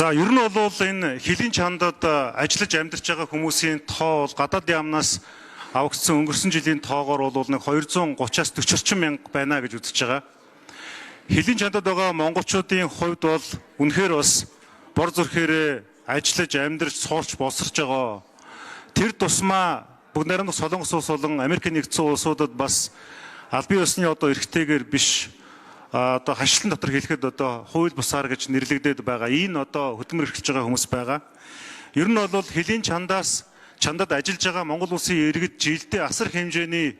За ер нь бол энэ хилийн чандад ажиллаж амьдарч байгаа хүмүүсийн тоо бол гадаад яамнаас авагдсан өнгөрсөн жилийн тоогоор бол нэг 230-аас 40 орчим мянга байна гэж үзэж байгаа. Хилийн чандад байгаа монголчуудын хувьд бол үнэхээр бас бор зүрхээр ажиллаж амьдарч суулж болсорч байгаа. Тэр тусмаа бүгд найрамдах Солонгос улс болон Америк нэгдсэн улсуудад бас аль бие усны эрхтэйгээр биш одоо хашлан дотор хэлэхэд хууль бусаар гэж нэрлэгдээд байгаа. Энэ хөдөлмөр эрхэлж байгаа хүмүүс байгаа. Ер нь бол хилийн чандад ажиллаж байгаа Монгол улсын иргэд жилдээ асар хэмжээний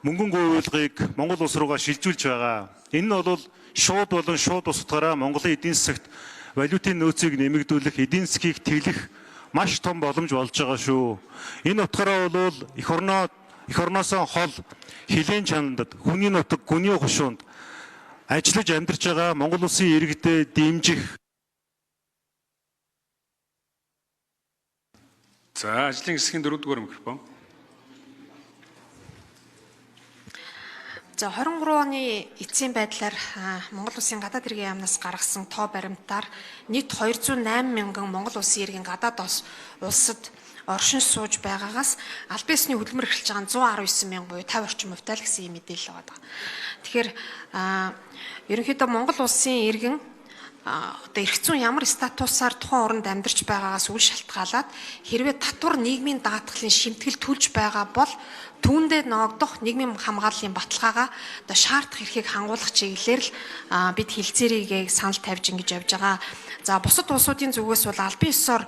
мөнгөн гуйлгыг Монгол улс руугаа шилжүүлж байгаа. Энэ нь бол шууд болон шууд ус утгаараа Монголын эдийн засагт валютын нөөцийг нэмэгдүүлэх, эдийн засгийг тэглэх маш том боломж болж байгаа шүү. Энэ утгаараа бол эх орноосоо хол хилийн чандад хүний нутаг, хүний хушуунд ажиллаж амьдарч байгаа Монгол улсын иргэдэд дэмжих. За ажлын хэсгийн 4-р микрофон. За 23 оны эцсийн байдлаар Монгол улсын гадаад хэргийн яамнаас гаргасан тоо баримтаар нийт 208 мянган Монгол улсын иргэн гадаад улсад оршин сууж байгаагаас аль биесны хөдөлмөр эрхэлж байгаа 119 мянган буюу 50 орчим хувьтай л гэсэн ийм мэдээлэл байгаа. Тэгэхээр ерөнхийдөө Монгол улсын иргэн эрх зүйн ямар статусаар тухайн оронд амьдарч байгаагаас үл шалтгаалаад хэрвээ татвар нийгмийн даатгалын шимтгэл төлж байгаа бол түүндээ ногдох нийгмийн хамгааллын баталгаагаа шаардах эрхийг хангуулах чиглэлээр л бид хилцээрийгээ санал тавьж ингэж явж байгаа. За бусад улсуудын зүгээс бол аль бие ёсоор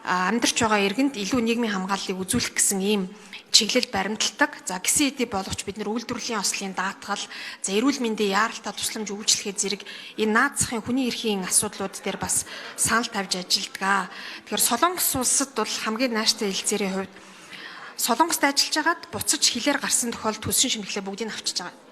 амьдарч байгаа иргэнд илүү нийгмийн хамгааллыг үзүүлэх гэсэн ийм чиглэл баримталдаг. За гисэн хэдий боловч бид нар үйлдвэрлэлийн ослын даатгал, за эрүүл мэндийн яаралтай тусламж үйлчлэхээ зэрэг энэ наад захын хүний эрхийн асуудлууд дээр бас санал тавьж ажилладаг. Тэгэхээр Солонгос улсад бол хамгийн нааштай хилцээрийн хувьд Солонгост ажиллаж байгаад буцаж хилээр гарсан тохиолдолд төлсөн шимтгэлээ бүгдийг авчиж байгаа.